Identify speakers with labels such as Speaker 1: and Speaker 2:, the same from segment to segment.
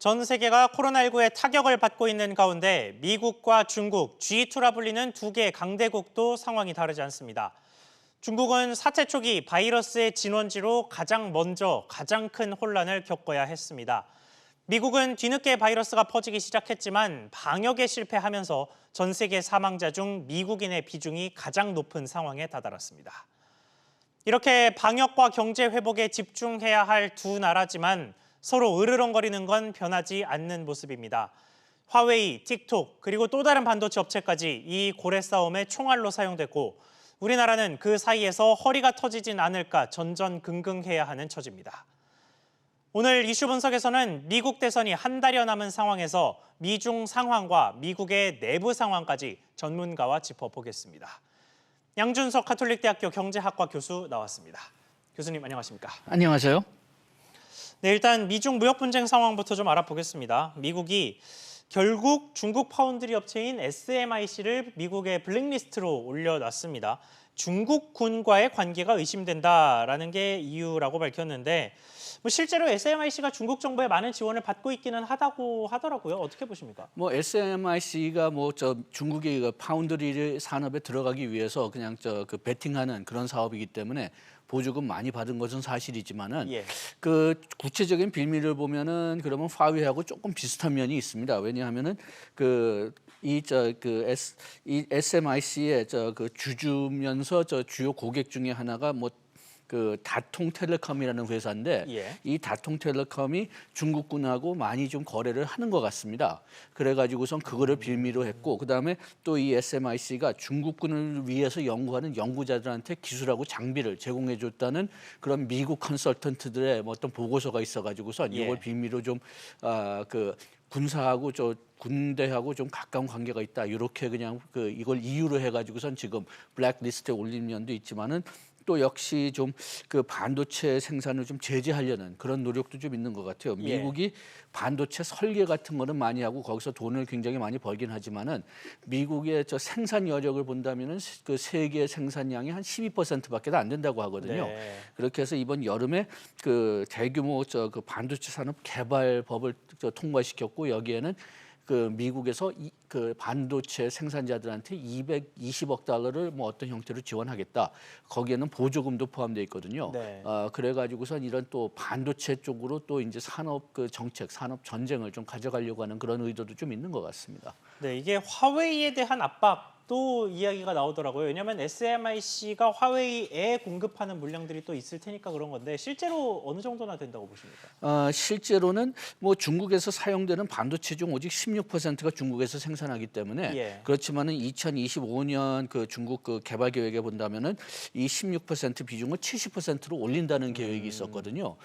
Speaker 1: 전 세계가 코로나19의 타격을 받고 있는 가운데 미국과 중국, G2라 불리는 두 개의 강대국도 상황이 다르지 않습니다. 중국은 사태 초기 바이러스의 진원지로 가장 먼저 가장 큰 혼란을 겪어야 했습니다. 미국은 뒤늦게 바이러스가 퍼지기 시작했지만 방역에 실패하면서 전 세계 사망자 중 미국인의 비중이 가장 높은 상황에 다다랐습니다. 이렇게 방역과 경제 회복에 집중해야 할 두 나라지만 서로 으르렁거리는 건 변하지 않는 모습입니다. 화웨이, 틱톡, 그리고 또 다른 반도체 업체까지 이 고래 싸움의 총알로 사용됐고 우리나라는 그 사이에서 허리가 터지진 않을까 전전긍긍해야 하는 처지입니다. 오늘 이슈 분석에서는 미국 대선이 한 달여 남은 상황에서 미중 상황과 미국의 내부 상황까지 전문가와 짚어보겠습니다. 양준석 가톨릭대학교 경제학과 교수 나왔습니다. 교수님 안녕하십니까?
Speaker 2: 안녕하세요.
Speaker 1: 네, 일단 미중 무역 분쟁 상황부터 좀 알아보겠습니다. 미국이 결국 중국 파운드리 업체인 SMIC를 미국의 블랙리스트로 올려놨습니다. 중국군과의 관계가 의심된다라는 게 이유라고 밝혔는데 실제로 SMIC가 중국 정부의 많은 지원을 받고 있기는 하다고 하더라고요. 어떻게 보십니까?
Speaker 2: SMIC가 중국의 그 파운드리 산업에 들어가기 위해서 그냥 그 베팅하는 그런 사업이기 때문에 보조금 많이 받은 것은 사실이지만은 그 구체적인 빌미를 보면은 그러면 화웨이하고 조금 비슷한 면이 있습니다. 왜냐하면은 이 SMIC의 그 주주면서 주요 고객 중에 하나가 다통텔레콤이라는 회사인데 이 다통텔레콤이 중국군하고 많이 좀 거래를 하는 것 같습니다. 그래가지고선 그거를 빌미로 했고 그다음에 또 이 SMIC가 중국군을 위해서 연구하는 연구자들한테 기술하고 장비를 제공해줬다는 그런 미국 컨설턴트들의 어떤 보고서가 있어가지고선 이걸 빌미로 좀 군사하고 군대하고 좀 가까운 관계가 있다. 이렇게 그냥 이걸 이유로 해가지고선 지금 블랙리스트에 올린 면도 있지만은 또 역시 좀 그 반도체 생산을 좀 제재하려는 그런 노력도 좀 있는 것 같아요. 미국이 반도체 설계 같은 거는 많이 하고 거기서 돈을 굉장히 많이 벌긴 하지만은 미국의 생산 여력을 본다면은 그 세계 생산량이 한 12%밖에 안 된다고 하거든요. 그렇게 해서 이번 여름에 그 대규모 그 반도체 산업 개발법을 통과시켰고 여기에는 그 미국에서 그 반도체 생산자들한테 220억 달러를 어떤 형태로 지원하겠다. 거기에는 보조금도 포함되어 있거든요. 그래가지고선 이런 또 반도체 쪽으로 또 이제 산업 그 정책, 산업 전쟁을 좀 가져가려고 하는 그런 의도도 좀 있는 것 같습니다.
Speaker 1: 네, 이게 화웨이에 대한 압박도 이야기가 나오더라고요. 왜냐하면 SMIC가 화웨이에 공급하는 물량들이 또 있을 테니까 그런 건데 실제로 어느 정도나 된다고 보십니까?
Speaker 2: 실제로는 중국에서 사용되는 반도체 중 오직 16%가 중국에서 생산하기 때문에 그렇지만은 2025년 그 중국 그 개발 계획에 본다면은 이 16% 비중을 70%로 올린다는 계획이 있었거든요.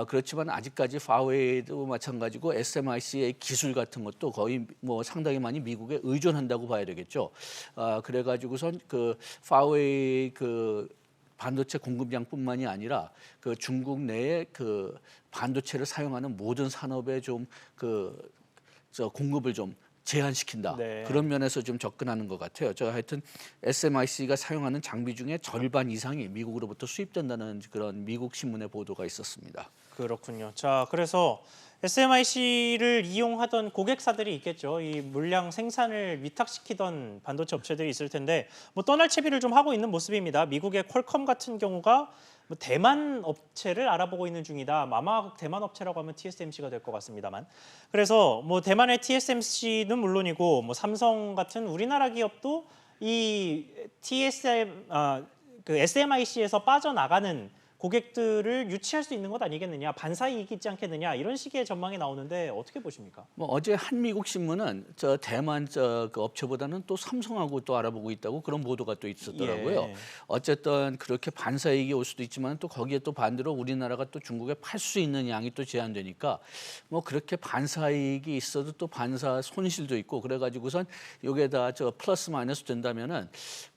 Speaker 2: 그렇지만 아직까지 화웨이도 마찬가지고 SMIC의 기술 같은 것도 거의 상당히 많이 미국에 의존한다고 봐야 되겠죠. 그래가지고선 그 화웨이 그 반도체 공급량뿐만이 아니라 그 중국 내에 그 반도체를 사용하는 모든 산업에 좀 공급을 좀 제한시킨다. 그런 면에서 좀 접근하는 것 같아요. 하여튼 SMIC가 사용하는 장비 중에 절반 이상이 미국으로부터 수입된다는 그런 미국 신문의 보도가 있었습니다.
Speaker 1: 그렇군요. 자, 그래서 SMIC를 이용하던 고객사들이 있겠죠. 이 물량 생산을 위탁시키던 반도체 업체들이 있을 텐데 떠날 채비를 좀 하고 있는 모습입니다. 미국의 퀄컴 같은 경우가 대만 업체를 알아보고 있는 중이다. 아마 대만 업체라고 하면 TSMC가 될 것 같습니다만. 그래서 대만의 TSMC는 물론이고 삼성 같은 우리나라 기업도 이 SMIC에서 빠져나가는 고객들을 유치할 수 있는 것 아니겠느냐, 반사이익이 있지 않겠느냐 이런 식의 전망이 나오는데 어떻게 보십니까?
Speaker 2: 어제 한미국 신문은 대만 그 업체보다는 또 삼성하고 또 알아보고 있다고 그런 보도가 또 있었더라고요. 어쨌든 그렇게 반사이익이 올 수도 있지만 또 거기에 또 반대로 우리나라가 또 중국에 팔 수 있는 양이 또 제한되니까 그렇게 반사이익이 있어도 또 반사 손실도 있고 그래가지고선 이게 다 플러스 마이너스 된다면은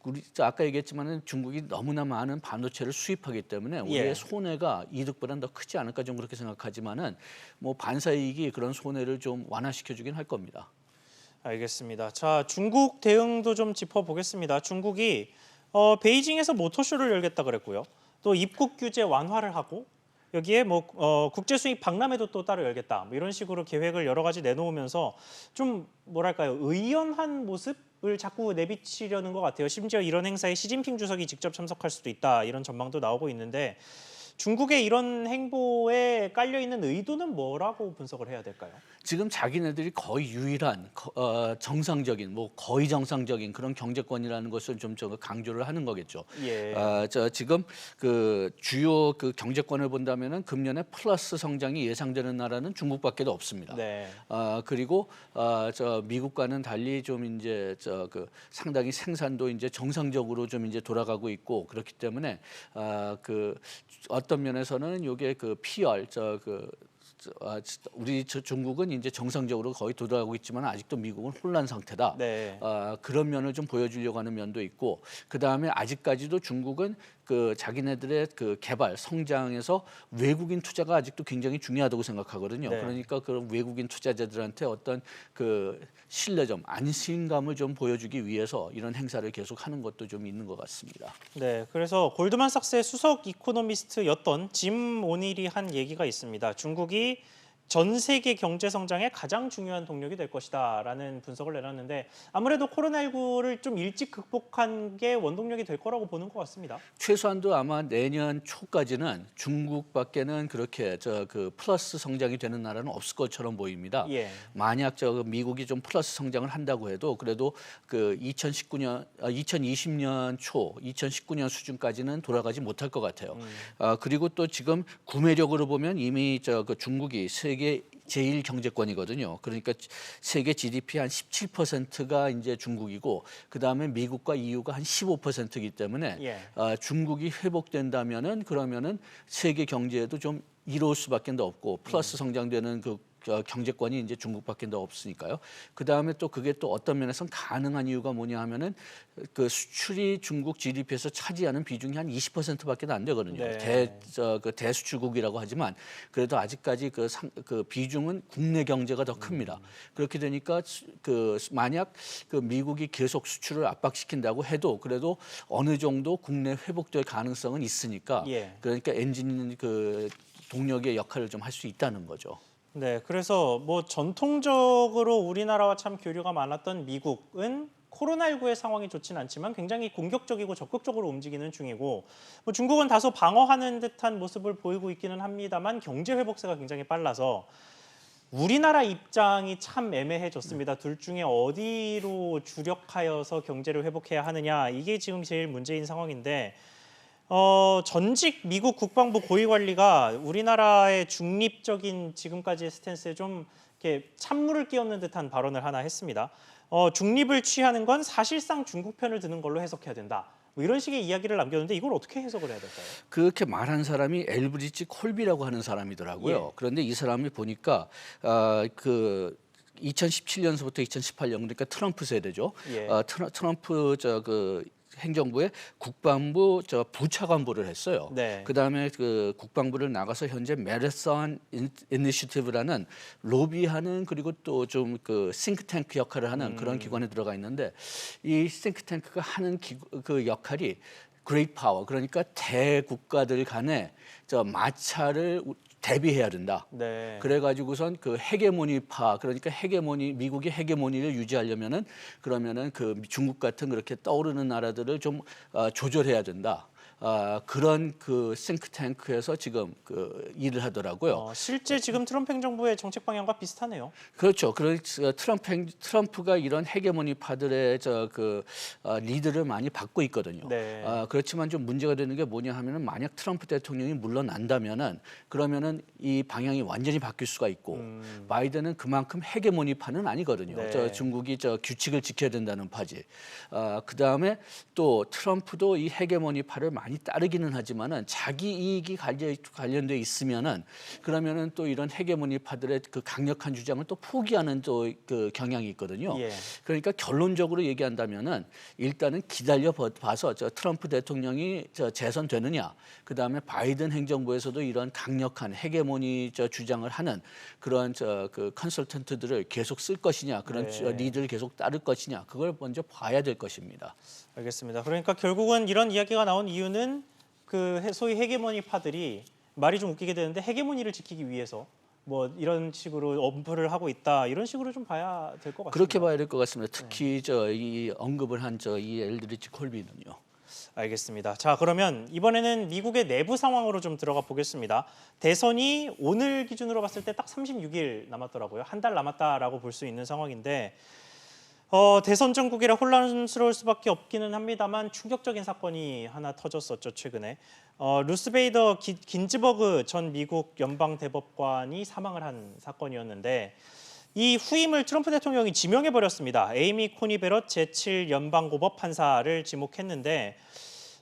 Speaker 2: 우리 아까 얘기했지만은 중국이 너무나 많은 반도체를 수입하기 때문에 우리의 손해가 이득보다는 더 크지 않을까 좀 그렇게 생각하지만은 반사이익이 그런 손해를 좀 완화시켜주긴 할 겁니다.
Speaker 1: 알겠습니다. 자, 중국 대응도 좀 짚어보겠습니다. 중국이 베이징에서 모터쇼를 열겠다 그랬고요. 또 입국 규제 완화를 하고 여기에 뭐 국제 수입 박람회도 또 따로 열겠다. 뭐 이런 식으로 계획을 여러 가지 내놓으면서 좀 뭐랄까요? 의연한 모습을 자꾸 내비치려는 것 같아요. 심지어 이런 행사에 시진핑 주석이 직접 참석할 수도 있다. 이런 전망도 나오고 있는데 중국의 이런 행보에 깔려 있는 의도는 뭐라고 분석을 해야 될까요?
Speaker 2: 지금 자기네들이 거의 유일한 정상적인 뭐 거의 정상적인 그런 경제권이라는 것을 좀 강조를 하는 거겠죠.
Speaker 1: 예.
Speaker 2: 지금 그 주요 그 경제권을 본다면은 금년에 플러스 성장이 예상되는 나라는 중국밖에도 없습니다.
Speaker 1: 네.
Speaker 2: 그리고 미국과는 달리 좀 이제 그 상당히 생산도 이제 정상적으로 좀 이제 돌아가고 있고 그렇기 때문에 그 어떤 면에서는 요게 그 PR 우리 중국은 이제 정상적으로 거의 돌아가고 있지만 아직도 미국은 혼란 상태다.
Speaker 1: 네.
Speaker 2: 그런 면을 좀 보여주려고 하는 면도 있고 그 다음에 아직까지도 중국은 그 자기네들의 그 개발 성장에서 외국인 투자가 아직도 굉장히 중요하다고 생각하거든요.
Speaker 1: 네.
Speaker 2: 그러니까 그런 외국인 투자자들한테 어떤 그 신뢰점, 안심감을 좀 보여주기 위해서 이런 행사를 계속 하는 것도 좀 있는 것 같습니다.
Speaker 1: 네, 그래서 골드만삭스의 수석 이코노미스트였던 짐 오닐이 한 얘기가 있습니다. 중국이 전 세계 경제 성장의 가장 중요한 동력이 될 것이다라는 분석을 내놨는데 아무래도 코로나19를 좀 일찍 극복한 게 원동력이 될 거라고 보는 것 같습니다.
Speaker 2: 최소한도 아마 내년 초까지는 중국밖에는 그렇게 그 플러스 성장이 되는 나라는 없을 것처럼 보입니다.
Speaker 1: 예.
Speaker 2: 만약 미국이 좀 플러스 성장을 한다고 해도 그래도 그 2020년 초, 2019년 수준까지는 돌아가지 못할 것 같아요. 그리고 또 지금 구매력으로 보면 이미 그 중국이 세계 제1 경제권이거든요. 그러니까 세계 GDP 한 17%가 이제 중국이고 그 다음에 미국과 EU가 한 15%이기 때문에
Speaker 1: 예.
Speaker 2: 중국이 회복된다면은 그러면은 세계 경제에도 좀 이로울 수밖에 없고 플러스 성장되는 그 경제권이 이제 중국밖에 더 없으니까요. 그 다음에 또 그게 또 어떤 면에서는 가능한 이유가 뭐냐 하면은 그 수출이 중국 GDP에서 차지하는 비중이 한 20%밖에 안 되거든요.
Speaker 1: 네.
Speaker 2: 그 대수출국이라고 하지만 그래도 아직까지 그 비중은 국내 경제가 더 큽니다. 그렇게 되니까 그 만약 그 미국이 계속 수출을 압박시킨다고 해도 그래도 어느 정도 국내 회복될 가능성은 있으니까
Speaker 1: 예.
Speaker 2: 그러니까 엔진 그 동력의 역할을 좀 할 수 있다는 거죠.
Speaker 1: 네, 그래서 뭐 전통적으로 우리나라와 참 교류가 많았던 미국은 코로나19의 상황이 좋진 않지만 굉장히 공격적이고 적극적으로 움직이는 중이고 뭐 중국은 다소 방어하는 듯한 모습을 보이고 있기는 합니다만 경제 회복세가 굉장히 빨라서 우리나라 입장이 참 애매해졌습니다. 둘 중에 어디로 주력하여서 경제를 회복해야 하느냐 이게 지금 제일 문제인 상황인데 전직 미국 국방부 고위 관리가 우리나라의 중립적인 지금까지의 스탠스에 좀 이렇게 찬물을 끼얹는 듯한 발언을 하나 했습니다. 중립을 취하는 건 사실상 중국 편을 드는 걸로 해석해야 된다. 뭐 이런 식의 이야기를 남겼는데 이걸 어떻게 해석을 해야 될까요?
Speaker 2: 그렇게 말한 사람이 엘브리지 콜비라고 하는 사람이더라고요.
Speaker 1: 예.
Speaker 2: 그런데 이 사람이 보니까 그 2017년서부터 2018년 그러니까 트럼프 세대죠.
Speaker 1: 예.
Speaker 2: 트럼프 그 행정부의 국방부 부차관보를 했어요.
Speaker 1: 네.
Speaker 2: 그다음에 그 국방부를 나가서 현재 메르선 이니시티브라는 로비하는 그리고 또 좀 그 싱크탱크 역할을 하는 그런 기관에 들어가 있는데 이 싱크탱크가 하는 그 역할이 그레이트 파워 그러니까 대국가들 간의 마찰을 대비해야 된다.
Speaker 1: 네.
Speaker 2: 그래가지고선 그 헤게모니파 그러니까 미국의 헤게모니를 유지하려면은 그러면은 그 중국 같은 그렇게 떠오르는 나라들을 좀 조절해야 된다. 그런 그 싱크탱크에서 지금 그 일을 하더라고요.
Speaker 1: 실제 지금 트럼프 행정부의 정책 방향과 비슷하네요.
Speaker 2: 그렇죠. 트럼프가 이런 헤게모니파들의 리드를 많이 받고 있거든요.
Speaker 1: 네.
Speaker 2: 그렇지만 좀 문제가 되는 게 뭐냐 하면은 만약 트럼프 대통령이 물러난다면은 그러면은 이 방향이 완전히 바뀔 수가 있고 바이든은 그만큼 헤게모니파는 아니거든요.
Speaker 1: 네.
Speaker 2: 중국이 규칙을 지켜야 된다는 파지. 그다음에 또 트럼프도 이 헤게모니파를 많이 따르기는 하지만은 자기 이익이 관련돼 있으면은 그러면은 또 이런 헤게모니파들의 그 강력한 주장을 또 포기하는 또 그 경향이 있거든요.
Speaker 1: 예.
Speaker 2: 그러니까 결론적으로 얘기한다면은 일단은 기다려 봐서 트럼프 대통령이 재선되느냐, 그 다음에 바이든 행정부에서도 이런 강력한 헤게모니 주장을 하는 그런 그 컨설턴트들을 계속 쓸 것이냐, 그런
Speaker 1: 네.
Speaker 2: 리드를 계속 따를 것이냐, 그걸 먼저 봐야 될 것입니다.
Speaker 1: 알겠습니다. 그러니까 결국은 이런 이야기가 나온 이유는 그 소위 헤게모니파들이 말이 좀 웃기게 되는데 헤게모니를 지키기 위해서 뭐 이런 식으로 엄포를 하고 있다 이런 식으로 좀 봐야 될 것 같습니다.
Speaker 2: 그렇게 봐야 될 것 같습니다. 특히 이 언급을 한 이 엘드리치 콜비는요.
Speaker 1: 알겠습니다. 자, 그러면 이번에는 미국의 내부 상황으로 좀 들어가 보겠습니다. 대선이 오늘 기준으로 봤을 때 딱 36일 남았더라고요. 한 달 남았다라고 볼 수 있는 상황인데 대선 전국이라 혼란스러울 수밖에 없기는 합니다만 충격적인 사건이 하나 터졌었죠, 최근에. 루스 베이더 긴즈버그 전 미국 연방 대법관이 사망을 한 사건이었는데 이 후임을 트럼프 대통령이 지명해 버렸습니다. 에이미 코니 베럿 제7 연방고법 판사를 지목했는데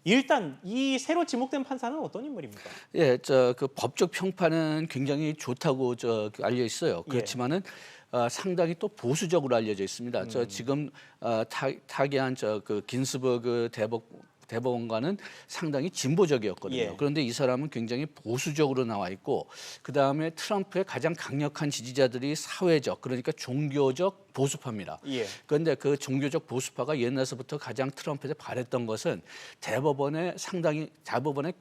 Speaker 1: 일단 이 새로 지목된 판사는 어떤 인물입니까?
Speaker 2: 예, 그 법적 평판은 굉장히 좋다고 알려 있어요. 그렇지만은 상당히 또 보수적으로 알려져 있습니다. 지금 타계한 그 긴스버그 대법원과는 상당히 진보적이었거든요.
Speaker 1: 예.
Speaker 2: 그런데 이 사람은 굉장히 보수적으로 나와 있고 그다음에 트럼프의 가장 강력한 지지자들이 사회적 그러니까 종교적 보수파입니다.
Speaker 1: 예.
Speaker 2: 그런데 그 종교적 보수파가 옛날서부터 가장 트럼프에 바랬던 것은 대법원에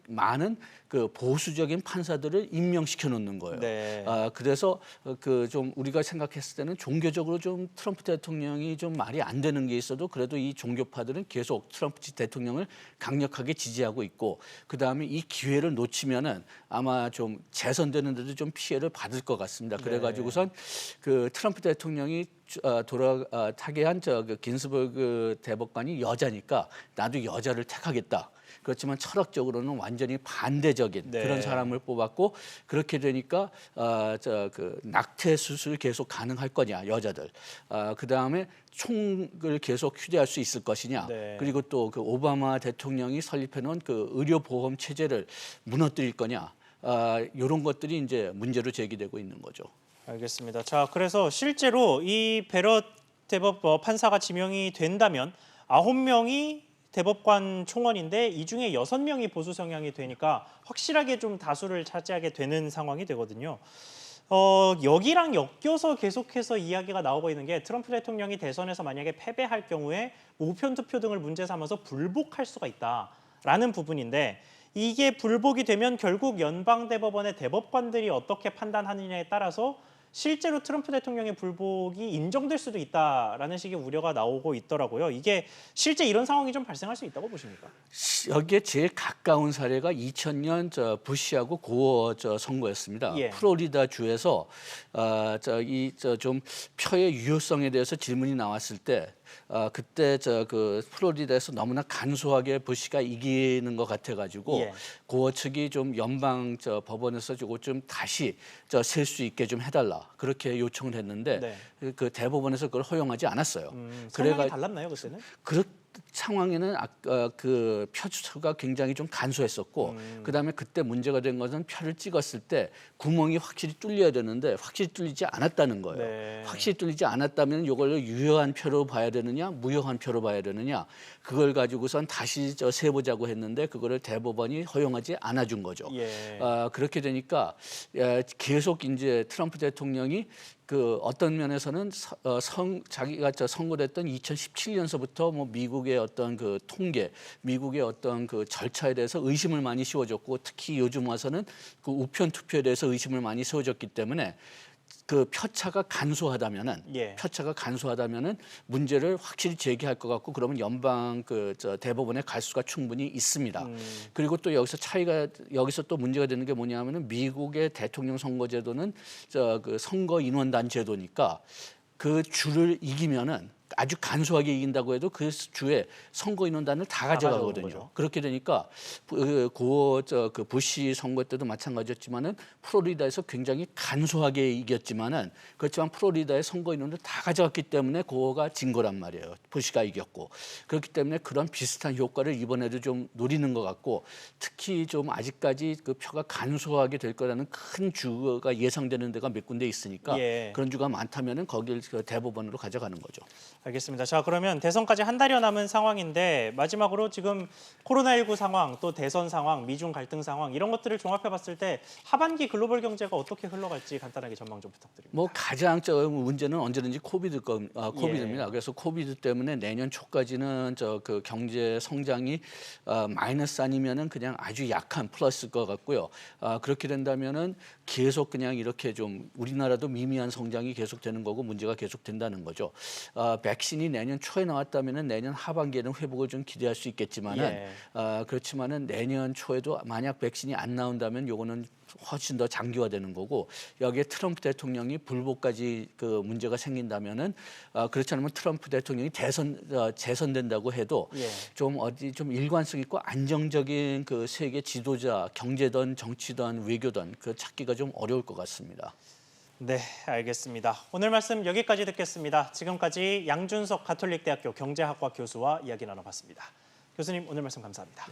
Speaker 2: 많은 그 보수적인 판사들을 임명시켜 놓는 거예요.
Speaker 1: 네.
Speaker 2: 그래서 그 좀 우리가 생각했을 때는 종교적으로 좀 트럼프 대통령이 좀 말이 안 되는 게 있어도 그래도 이 종교파들은 계속 트럼프 대통령을 강력하게 지지하고 있고 그다음에 이 기회를 놓치면은 아마 좀 재선되는데도 좀 피해를 받을 것 같습니다. 그래가지고선 그 트럼프 대통령이 타계한 그 긴스버그 대법관이 여자니까 나도 여자를 택하겠다. 그렇지만 철학적으로는 완전히 반대적인
Speaker 1: 네.
Speaker 2: 그런 사람을 뽑았고 그렇게 되니까 그 낙태 수술 계속 가능할 거냐 여자들. 그 다음에 총을 계속 휴대할 수 있을 것이냐.
Speaker 1: 네.
Speaker 2: 그리고 또 그 오바마 대통령이 설립해놓은 그 의료보험 체제를 무너뜨릴 거냐. 이런 것들이 이제 문제로 제기되고 있는 거죠.
Speaker 1: 알겠습니다. 자, 그래서 실제로 이 베럿 판사가 지명이 된다면 9명이 대법관 총원인데 이 중에 6명이 보수 성향이 되니까 확실하게 좀 다수를 차지하게 되는 상황이 되거든요. 여기랑 엮여서 계속해서 이야기가 나오고 있는 게 트럼프 대통령이 대선에서 만약에 패배할 경우에 우편 투표 등을 문제 삼아서 불복할 수가 있다라는 부분인데 이게 불복이 되면 결국 연방대법원의 대법관들이 어떻게 판단하느냐에 따라서 실제로 트럼프 대통령의 불복이 인정될 수도 있다라는 식의 우려가 나오고 있더라고요. 이게 실제 이런 상황이 좀 발생할 수 있다고 보십니까?
Speaker 2: 여기에 제일 가까운 사례가 2000년 부시하고 고어 선거였습니다.
Speaker 1: 예.
Speaker 2: 플로리다 주에서 좀 표의 유효성에 대해서 질문이 나왔을 때 그때 그 플로리다에서 너무나 간소하게 부시가 이기는 것 같아가지고
Speaker 1: 예.
Speaker 2: 고어 측이 좀 연방 법원에서 이거 좀 다시 셀 수 있게 좀 해달라 그렇게 요청을 했는데
Speaker 1: 네.
Speaker 2: 그 대법원에서 그걸 허용하지 않았어요.
Speaker 1: 성향이 달랐나요 그때는?
Speaker 2: 그 상황에는 그 표수가 굉장히 좀 간소했었고 그다음에 그때 문제가 된 것은 표를 찍었을 때 구멍이 확실히 뚫려야 되는데 확실히 뚫리지 않았다는 거예요.
Speaker 1: 네.
Speaker 2: 확실히 뚫리지 않았다면 이걸 유효한 표로 봐야 되느냐 무효한 표로 봐야 되느냐 그걸 가지고선 다시 세보자고 했는데 그거를 대법원이 허용하지 않아준 거죠.
Speaker 1: 예.
Speaker 2: 그렇게 되니까 계속 이제 트럼프 대통령이 그 어떤 면에서는 자기가 선고됐던 2017년서부터 뭐 미국의 어떤 그 통계, 미국의 어떤 그 절차에 대해서 의심을 많이 씌워줬고 특히 요즘 와서는 그 우편 투표에 대해서 의심을 많이 씌워줬기 때문에 그 표차가 간소하다면은 문제를 확실히 제기할 것 같고 그러면 연방 대법원에 갈 수가 충분히 있습니다. 그리고 또 여기서 또 문제가 되는 게 뭐냐면은 미국의 대통령 선거제도는 그 선거 인원단 제도니까 그 주를 이기면은 아주 간소하게 이긴다고 해도 그 주에 선거 인원단을 다 가져가거든요. 그렇게 되니까 그 부시 선거 때도 마찬가지였지만은 플로리다에서 굉장히 간소하게 이겼지만은 그렇지만 플로리다의 선거 인원을 다 가져갔기 때문에 그거가 진 거란 말이에요. 부시가 이겼고 그렇기 때문에 그런 비슷한 효과를 이번에도 좀 노리는 것 같고 특히 좀 아직까지 그 표가 간소하게 될 거라는 큰 주가 예상되는 데가 몇 군데 있으니까
Speaker 1: 예.
Speaker 2: 그런 주가 많다면은 거길 그 대법원으로 가져가는 거죠.
Speaker 1: 알겠습니다. 자, 그러면 대선까지 한 달여 남은 상황인데 마지막으로 지금 코로나19 상황, 또 대선 상황, 미중 갈등 상황 이런 것들을 종합해 봤을 때 하반기 글로벌 경제가 어떻게 흘러갈지 간단하게 전망 좀 부탁드립니다.
Speaker 2: 뭐 가장 문제는 언제든지 코비드입니다. 그래서 코비드 때문에 내년 초까지는 그 경제 성장이 마이너스 아니면은 그냥 아주 약한 플러스일 것 같고요. 그렇게 된다면은 계속 그냥 이렇게 좀 우리나라도 미미한 성장이 계속되는 거고 문제가 계속된다는 거죠. 백신이 내년 초에 나왔다면은 내년 하반기에는 회복을 좀 기대할 수 있겠지만은 그렇지만은 내년 초에도 만약 백신이 안 나온다면 요거는 훨씬 더 장기화되는 거고 여기에 트럼프 대통령이 불복까지 그 문제가 생긴다면은 그렇지 않으면 트럼프 대통령이 재선된다고 해도 좀 좀 일관성 있고 안정적인 그 세계 지도자 경제든 정치든 외교든 그 찾기가 좀 어려울 것 같습니다.
Speaker 1: 네, 알겠습니다. 오늘 말씀 여기까지 듣겠습니다. 지금까지 양준석 가톨릭대학교 경제학과 교수와 이야기 나눠봤습니다. 교수님 오늘 말씀 감사합니다.